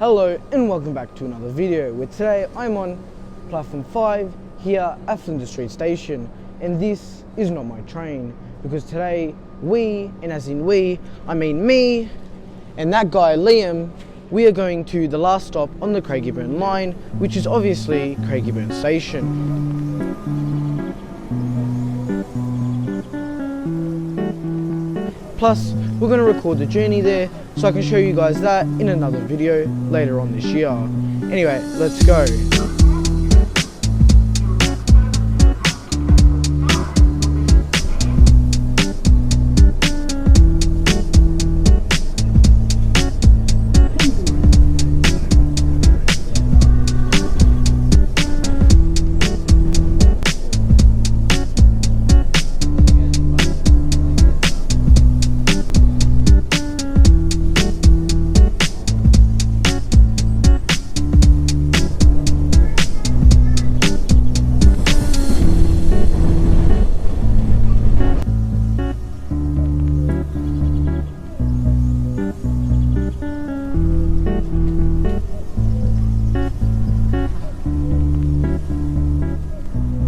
Hello and welcome back to another video where today I'm on platform 5 here at Flinders Street Station, and this is not my train because today we, and as in we, I mean me and that guy Liam, we are going to the last stop on the Craigieburn Line, which is obviously Craigieburn Station. Plus, we're going to record the journey there so I can show you guys that in another video later on this year. Anyway, let's go.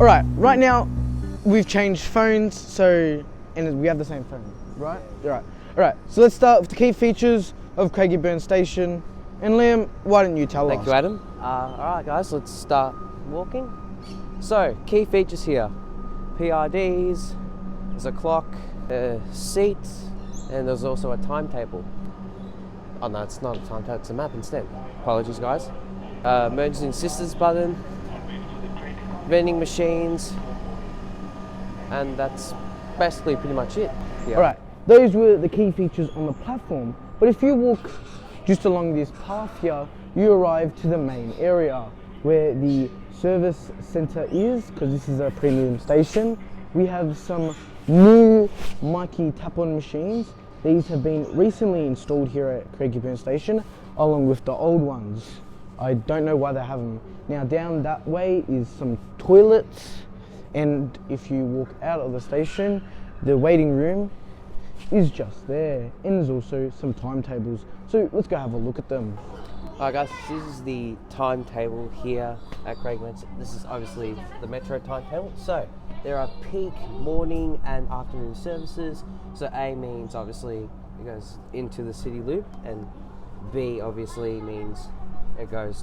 Alright, right now we've changed phones, and we have the same phone, right? Alright, so let's start with the key features of Craigieburn Station. And Liam, why don't you tell us? Thank you, Adam. Alright guys, let's start walking. So, key features here. PIDs, there's a clock, a seat, and there's also a timetable. Oh no, it's not a timetable, it's a map instead. Apologies guys. Emergency assistance button, vending machines, and that's basically pretty much it. Yeah. Alright, those were the key features on the platform, but if you walk just along this path here, you arrive to the main area where the service centre is, because this is a premium station. We have some new Mikey tap-on machines. These have been recently installed here at Craigieburn Station, along with the old ones. I don't know why they have them. Now down that way is some toilets, and if you walk out of the station, the waiting room is just there, and there's also some timetables. So let's go have a look at them. Alright guys, this is the timetable here at Craigieburn. This is obviously the metro timetable. So there are peak morning and afternoon services. So A means obviously it goes into the city loop, and B obviously means it goes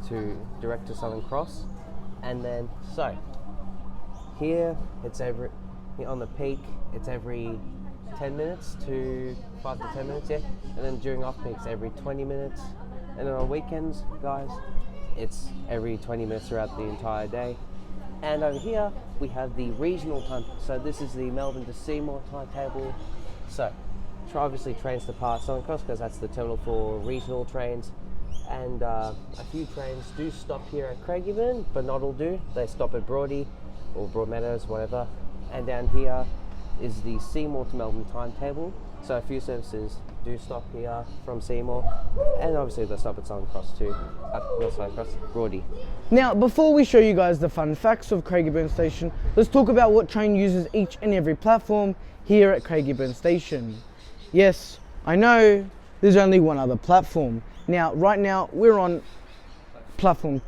direct to Southern Cross. And then so here it's on the peak it's every 10 minutes to 5 to 10 minutes, yeah. And then during off peaks every 20 minutes, and then on weekends guys it's every 20 minutes throughout the entire day. And over here we have the regional time. So this is the Melbourne to Seymour timetable. So obviously trains depart Southern Cross because that's the terminal for regional trains. And a few trains do stop here at Craigieburn, but not all do. They stop at Broady or Broadmeadows, whatever. And down here is the Seymour to Melbourne timetable. So a few services do stop here from Seymour, and obviously they stop at Southern Cross too. Not Southern Cross, Broady. Now, before we show you guys the fun facts of Craigieburn Station, let's talk about what train uses each and every platform here at Craigieburn Station. Yes, I know there's only one other platform. Now, right now, we're on platform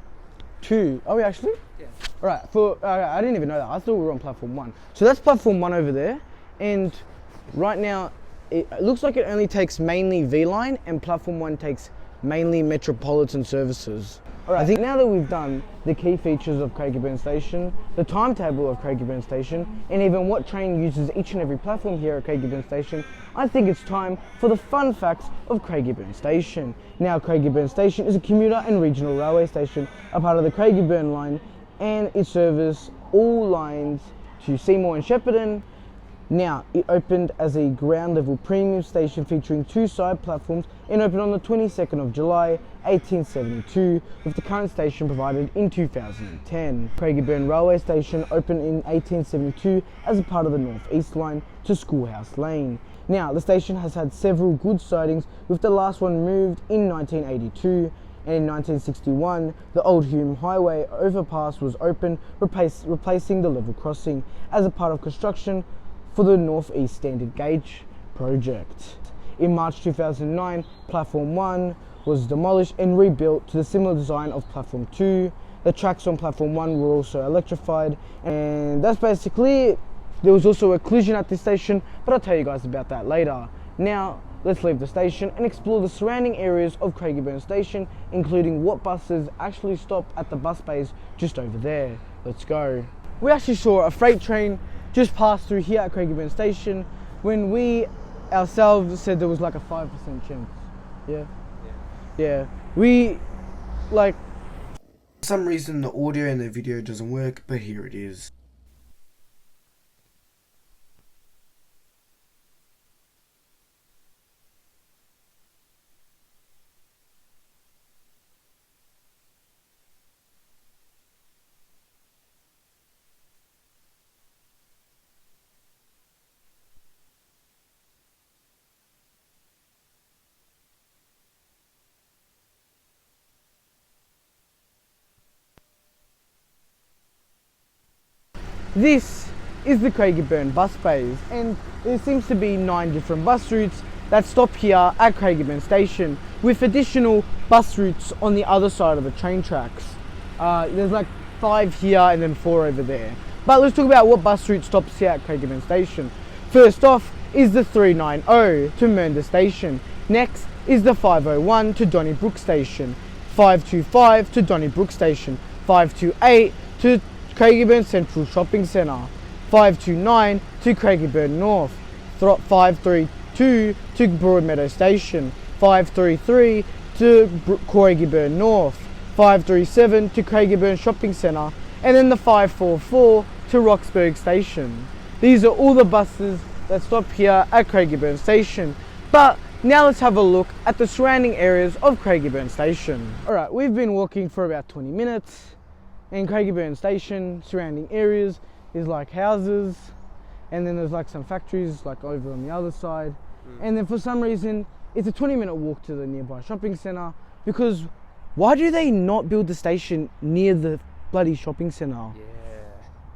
2. Are we actually? Yeah. Right, I didn't even know that. I thought we were on platform 1. So that's platform 1 over there. And right now, it looks like it only takes mainly V-Line, and platform 1 takes mainly metropolitan services. Alright, I think now that we've done the key features of Craigieburn Station, the timetable of Craigieburn Station, and even what train uses each and every platform here at Craigieburn Station, I think it's time for the fun facts of Craigieburn Station. Now, Craigieburn Station is a commuter and regional railway station, a part of the Craigieburn Line, and it serves all lines to Seymour and Shepparton. Now, it opened as a ground level premium station featuring 2 side platforms and opened on the 22nd of July 1872, with the current station provided in 2010. Craigieburn Railway Station opened in 1872 as a part of the North East Line to Schoolhouse Lane. Now, the station has had several good sidings, with the last one moved in 1982. And in 1961, the Old Hume Highway overpass was opened, replacing the level crossing as a part of construction for the North East Standard Gauge project. In March 2009, Platform 1 was demolished and rebuilt to the similar design of platform 2. The tracks on platform 1 were also electrified, and that's basically it. There was also a collision at this station, but I'll tell you guys about that later. Now, let's leave the station and explore the surrounding areas of Craigieburn Station, including what buses actually stop at the bus bays just over there. Let's go. We actually saw a freight train just pass through here at Craigieburn Station when we ourselves said there was like a 5% chance. Yeah. We, like... For some reason the audio and the video doesn't work, but here it is. This is the Craigieburn bus bays, and there seems to be 9 different bus routes that stop here at Craigieburn Station, with additional bus routes on the other side of the train tracks. There's like 5 here and then 4 over there. But let's talk about what bus route stops here at Craigieburn Station. First off is the 390 to Mernda Station. Next is the 501 to Donnybrook Station. 525 to Donnybrook Station. 528 to Craigieburn Central Shopping Centre. 529 to Craigieburn North. 532 to Broadmeadow Station. 533 to Craigieburn North. 537 to Craigieburn Shopping Centre. And then the 544 to Roxburgh Station. These are all the buses that stop here at Craigieburn Station. But now let's have a look at the surrounding areas of Craigieburn Station. Alright, we've been walking for about 20 minutes. In Craigieburn Station, surrounding areas is like houses, and then there's like some factories like over on the other side. And then for some reason, it's a 20-minute walk to the nearby shopping centre, because why do they not build the station near the bloody shopping centre? Yeah.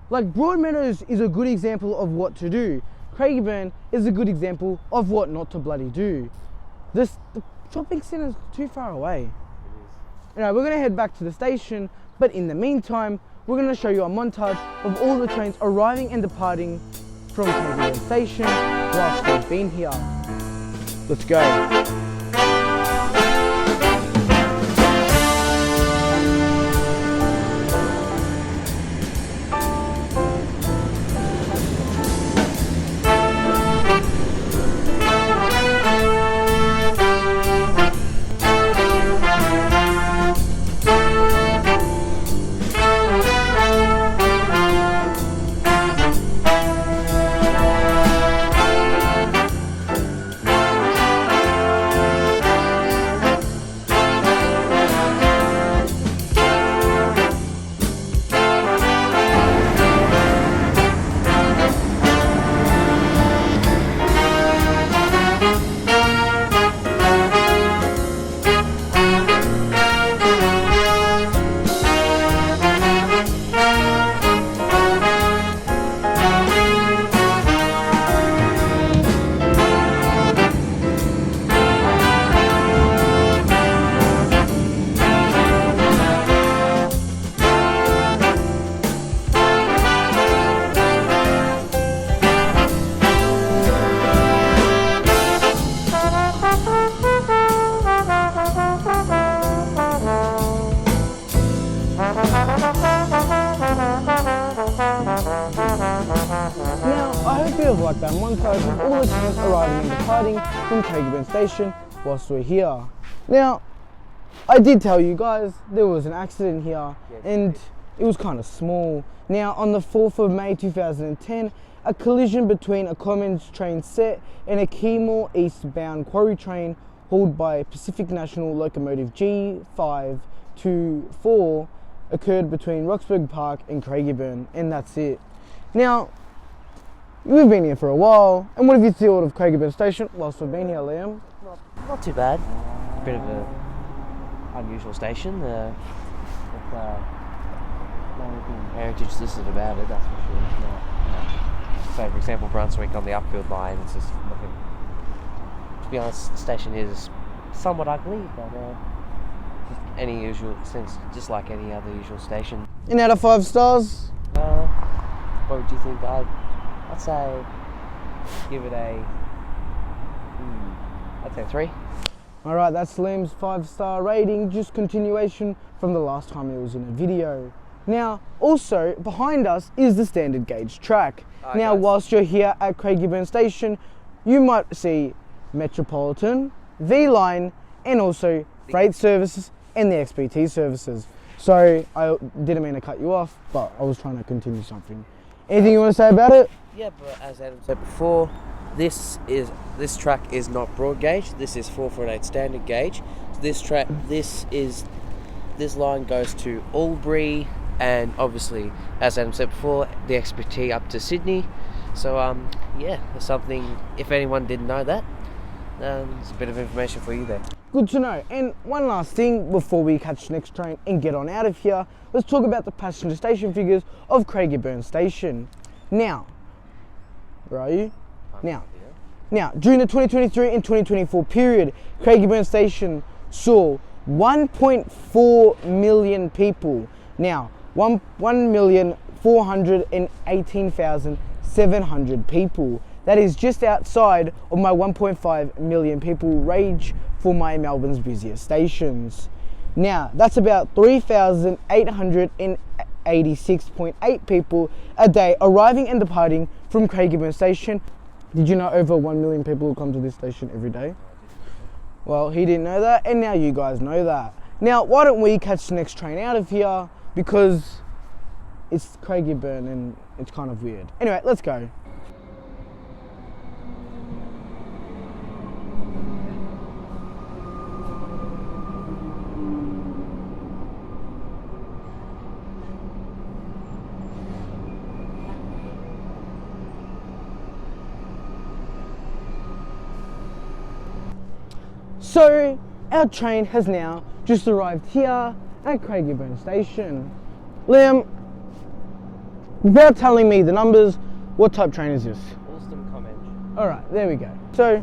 Like Broadmeadows is a good example of what to do. Craigieburn is a good example of what not to bloody do. The shopping centre is too far away. It is. Alright, we're going to head back to the station. But in the meantime, we're going to show you a montage of all the trains arriving and departing from Craigieburn Station whilst we've been here. Let's go. Of like that montage of all the trains arriving and departing from Craigieburn Station whilst we're here. Now, I did tell you guys there was an accident here, and it was kind of small. Now, on the 4th of May 2010, a collision between a Commons train set and a Keymore eastbound quarry train hauled by Pacific National locomotive G524 occurred between Roxburgh Park and Craigieburn, and that's it. Now, we've been here for a while, and what have you thought of Craigieburn Station whilst we've been here, Liam? Not too bad. A bit of an unusual station. With no heritage listed about it, that's for sure. Say, for example, Brunswick on the Upfield line, it's just looking... To be honest, the station is somewhat ugly, but just any usual sense, just like any other usual station. And out of 5 stars? What would you think? I'd say give it a I'd say 3. Alright, that's Liam's 5-star rating, just continuation from the last time he was in a video. Now, also, behind us is the standard gauge track. Now, guys, whilst you're here at Craigieburn Station, you might see Metropolitan, V-Line, and also freight services and the XPT services. So, I didn't mean to cut you off, but I was trying to continue something. Anything you want to say about it? yeah, but as Adam said before, this track is not broad gauge. This is 448 standard gauge. So this line goes to Albury, and obviously, as Adam said before, the XPT up to Sydney. So yeah, that's something, if anyone didn't know that, it's a bit of information for you there. Good to know. And one last thing before we catch the next train and get on out of here, let's talk about the passenger station figures of Craigieburn Station. Now, where are you? Now, during the 2023 and 2024 period, Craigieburn Station saw 1.4 million people. Now, 1,418,700 people. That is just outside of my 1.5 million people range for my Melbourne's busiest stations. Now, that's about 3,886.8 people a day arriving and departing from Craigieburn Station. Did you know over 1 million people will come to this station every day? Well, he didn't know that, and now you guys know that. Now, why don't we catch the next train out of here, because it's Craigieburn and it's kind of weird. Anyway, let's go. So, our train has now just arrived here at Craigieburn Station. Liam, without telling me the numbers, what type train is this? Alston comment. Alright, there we go. So,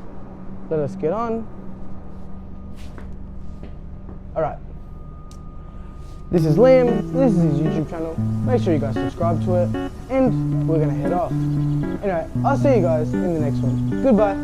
let us get on. Alright. This is Liam, this is his YouTube channel. Make sure you guys subscribe to it, and we're gonna head off. Anyway, I'll see you guys in the next one. Goodbye.